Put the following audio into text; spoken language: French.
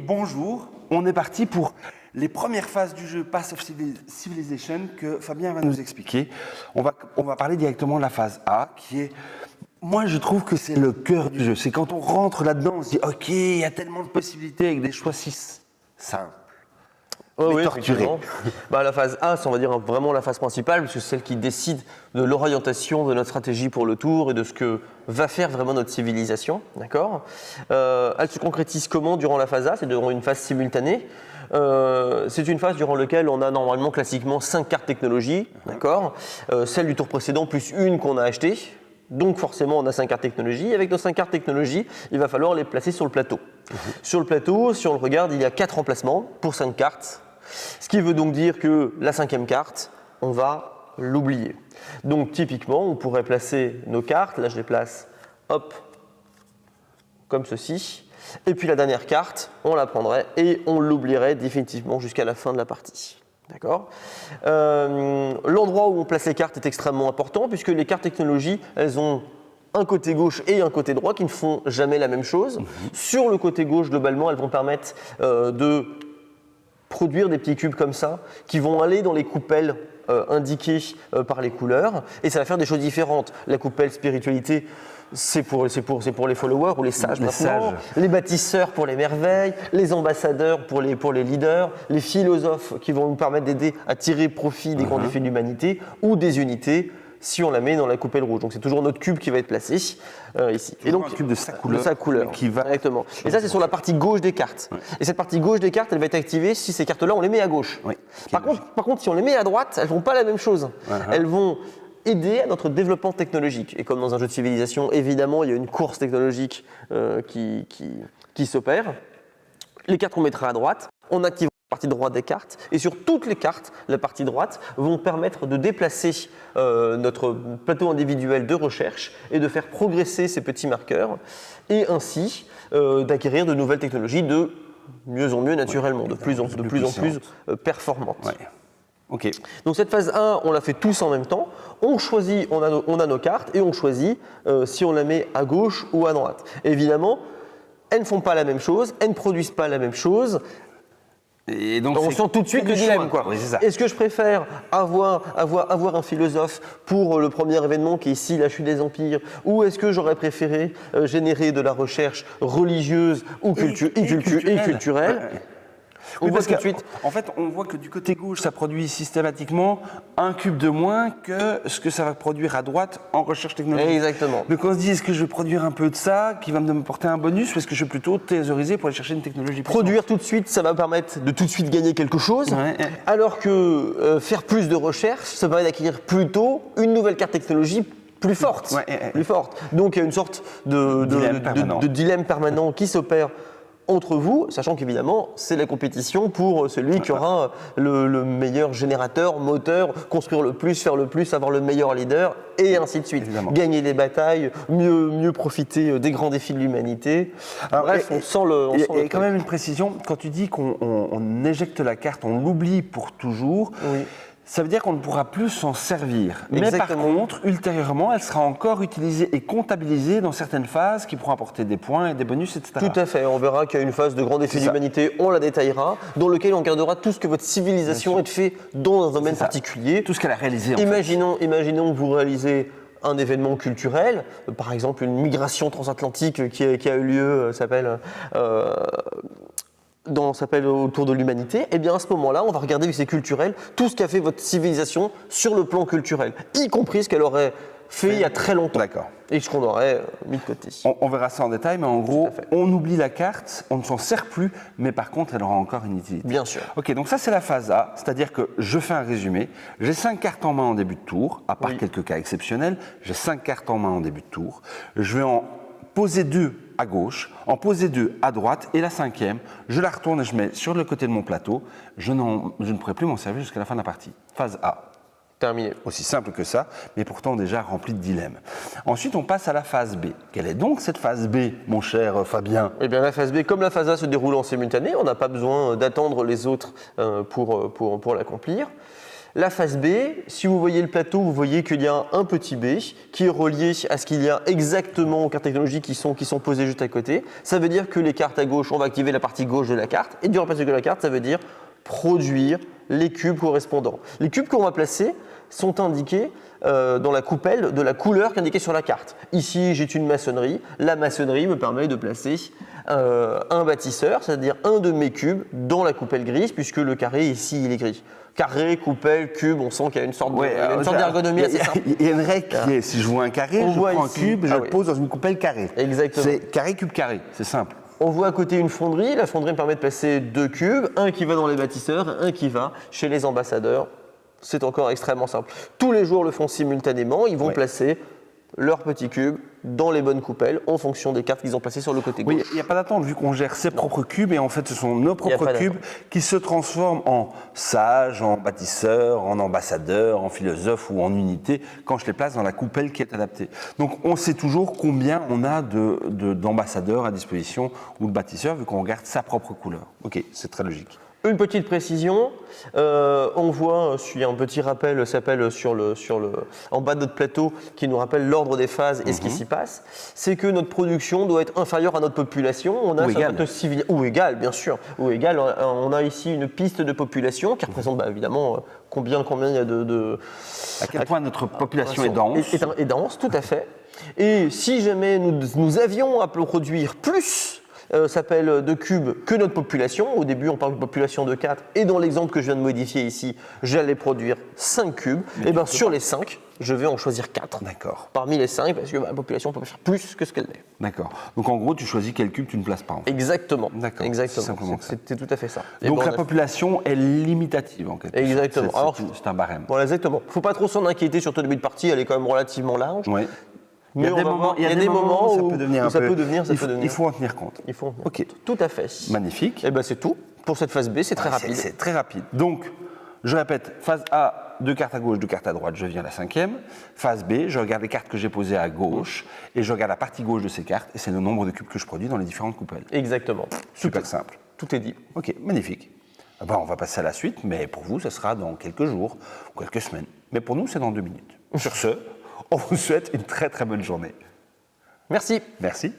bonjour, on est parti pour les premières phases du jeu Path of Civilization que Fabien va nous expliquer. On va parler directement de la phase A qui est, moi je trouve que c'est le cœur du jeu. C'est quand on rentre là-dedans, on se dit ok, il y a tellement de possibilités avec des choix si simples. Oh oui, torturé. La phase A, c'est on va dire vraiment la phase principale, puisque c'est celle qui décide de l'orientation de notre stratégie pour le tour et de ce que va faire vraiment notre civilisation. D'accord. Elle se concrétise comment durant la phase A? C'est durant une phase simultanée. C'est une phase durant laquelle on a normalement classiquement 5 cartes technologies, d'accord, celle du tour précédent plus une qu'on a achetée. Donc forcément, on a 5 cartes technologies. Avec nos 5 cartes technologies, il va falloir les placer sur le plateau. Sur le plateau, si on le regarde, il y a 4 emplacements pour 5 cartes. Ce qui veut donc dire que la 5e carte, on va l'oublier. Donc typiquement, on pourrait placer nos cartes. Là, je les place, hop, comme ceci. Et puis la dernière carte, on la prendrait et on l'oublierait définitivement jusqu'à la fin de la partie. D'accord. L'endroit où on place les cartes est extrêmement important puisque les cartes technologies, elles ont un côté gauche et un côté droit qui ne font jamais la même chose. Sur le côté gauche, globalement, elles vont permettre de produire des petits cubes comme ça qui vont aller dans les coupelles indiquées par les couleurs et ça va faire des choses différentes. La coupelle spiritualité, c'est pour les followers ou les sages maintenant, les bâtisseurs pour les merveilles, les ambassadeurs pour les leaders, les philosophes qui vont nous permettre d'aider à tirer profit des grands défis de l'humanité ou des unités si on la met dans la coupelle rouge. Donc c'est toujours notre cube qui va être placé ici. Et donc un cube de sa couleur. Qui va directement. Et ça c'est sur la partie gauche des cartes. Ouais. Et cette partie gauche des cartes, elle va être activée si ces cartes-là on les met à gauche. Oui. Par contre, si on les met à droite, elles ne font pas la même chose. Elles vont aider à notre développement technologique. Et comme dans un jeu de civilisation, évidemment, il y a une course technologique qui s'opère. Les cartes qu'on mettra à droite, on active la partie droite des cartes. Et sur toutes les cartes, la partie droite vont permettre de déplacer notre plateau individuel de recherche et de faire progresser ces petits marqueurs et ainsi d'acquérir de nouvelles technologies de mieux en mieux naturellement, de plus en plus performantes. Ouais. Okay. Donc cette phase 1, on la fait tous en même temps. On choisit, on a nos cartes et on choisit si on la met à gauche ou à droite. Et évidemment, elles ne font pas la même chose, elles ne produisent pas la même chose. Et donc on sent tout de suite le dilemme. Oui, est-ce que je préfère avoir un philosophe pour le premier événement qui est ici la chute des empires, ou est-ce que j'aurais préféré générer de la recherche religieuse ou culturelle? Oui, parce qu'en fait, on voit que du côté gauche, ça produit systématiquement un cube de moins que ce que ça va produire à droite en recherche technologique. Exactement. Donc on se dit, est-ce que je vais produire un peu de ça qui va me porter un bonus ou est-ce que je vais plutôt thésauriser pour aller chercher une technologie puissante? Produire tout de suite, ça va permettre de tout de suite gagner quelque chose, alors que faire plus de recherche, ça permet d'acquérir plutôt une nouvelle carte technologie plus forte. Plus forte. Donc il y a une sorte de dilemme permanent qui s'opère entre vous, sachant qu'évidemment, c'est la compétition pour celui qui aura le meilleur générateur, moteur, construire le plus, faire le plus, avoir le meilleur leader, et ainsi de suite. Évidemment. Gagner les batailles, mieux profiter des grands défis de l'humanité. Bref, on sent le... Il y a quand même une précision, quand tu dis qu'on éjecte la carte, on l'oublie pour toujours, oui. Ça veut dire qu'on ne pourra plus s'en servir. Exactement. Mais par contre, ultérieurement, elle sera encore utilisée et comptabilisée dans certaines phases qui pourront apporter des points et des bonus, etc. Tout à fait. On verra qu'il y a une phase de grand défi de l'humanité, on la détaillera, dans lequel on gardera tout ce que votre civilisation a fait dans un domaine particulier. Tout ce qu'elle a réalisé. Imaginons que vous réalisez un événement culturel, par exemple une migration transatlantique qui a eu lieu, s'appelle autour de l'humanité, et bien à ce moment-là, on va regarder, vu que c'est culturel, tout ce qu'a fait votre civilisation sur le plan culturel, y compris ce qu'elle aurait fait il y a très longtemps. D'accord. Et ce qu'on aurait mis de côté. On verra ça en détail, mais en gros, on oublie la carte, on ne s'en sert plus, mais par contre, elle aura encore une utilité. Bien sûr. Ok, donc ça c'est la phase A, c'est-à-dire que je fais un résumé. J'ai 5 cartes en main en début de tour, à part quelques cas exceptionnels, j'ai 5 cartes en main en début de tour. Je vais en poser 2 à gauche, en poser 2 à droite, et la 5e, je la retourne et je mets sur le côté de mon plateau. Je ne pourrai plus m'en servir jusqu'à la fin de la partie. Phase A. Terminé. Aussi simple que ça, mais pourtant déjà rempli de dilemmes. Ensuite, on passe à la phase B. Quelle est donc cette phase B, mon cher Fabien? Eh bien, la phase B, comme la phase A se déroule en simultané, on n'a pas besoin d'attendre les autres pour l'accomplir. La phase B, si vous voyez le plateau, vous voyez qu'il y a un petit B qui est relié à ce qu'il y a exactement aux cartes technologiques qui sont posées juste à côté. Ça veut dire que les cartes à gauche, on va activer la partie gauche de la carte. Et durant la partie de la carte, ça veut dire produire les cubes correspondants. Les cubes qu'on va placer sont indiqués dans la coupelle de la couleur qui est indiquée sur la carte. Ici, j'ai une maçonnerie. La maçonnerie me permet de placer un bâtisseur, c'est-à-dire un de mes cubes, dans la coupelle grise, puisque le carré ici, il est gris. Carré, coupelle, cube, on sent qu'il y a une sorte d'ergonomie assez simple. Il y a une règle qui est, si je vois un carré, je prends un cube, je le pose dans une coupelle carrée. Exactement. C'est carré, cube, carré, c'est simple. On voit à côté une fonderie. La fonderie me permet de placer 2 cubes, un qui va dans les bâtisseurs, un qui va chez les ambassadeurs. C'est encore extrêmement simple. Tous les joueurs le font simultanément. Ils vont placer leurs petits cubes dans les bonnes coupelles en fonction des cartes qu'ils ont placées sur le côté gauche. Oui, il n'y a pas d'attente vu qu'on gère ses propres cubes et en fait ce sont nos propres cubes qui se transforment en sages, en bâtisseurs, en ambassadeurs, en philosophes ou en unités quand je les place dans la coupelle qui est adaptée. Donc on sait toujours combien on a d'ambassadeurs à disposition ou de bâtisseurs vu qu'on regarde sa propre couleur. Ok, c'est très logique. Une petite précision, on voit, il y a un petit rappel s'appelle en bas de notre plateau qui nous rappelle l'ordre des phases et ce qui s'y passe. C'est que notre production doit être inférieure à notre population. On a ou égale, bien sûr. Ou égale, on a ici une piste de population qui représente évidemment combien il y a de à quel point notre population est dense. Est dense, tout à fait. Et si jamais nous avions à produire plus s'appelle de cubes que notre population. Au début, on parle de population de 4 et dans l'exemple que je viens de modifier ici, j'allais produire 5 cubes. Et bien sur les 5, je vais en choisir 4. D'accord. Parmi les 5, parce que la population peut faire plus que ce qu'elle est. D'accord. Donc en gros, tu choisis quel cube tu ne places pas. En fait. Exactement. D'accord. Exactement. C'était tout à fait ça. Donc la population est limitative en quelque sorte. Exactement. C'est un barème. Voilà, exactement. Il ne faut pas trop s'en inquiéter sur le début de partie, elle est quand même relativement large. Oui. Mais il y a des moments où ça peut devenir. Il faut en tenir compte. Il faut en tenir compte. Tout à fait. Magnifique. Et bien c'est tout pour cette phase B, c'est très rapide. C'est très rapide. Donc, je répète, phase A, 2 cartes à gauche, 2 cartes à droite, je viens à la 5e. Phase B, je regarde les cartes que j'ai posées à gauche et je regarde la partie gauche de ces cartes et c'est le nombre de cubes que je produis dans les différentes coupelles. Exactement. Super simple. Tout est dit. Ok, magnifique. On va passer à la suite, mais pour vous, ce sera dans quelques jours ou quelques semaines. Mais pour nous, c'est dans 2 minutes. Sur ce, on vous souhaite une très très bonne journée. Merci. Merci.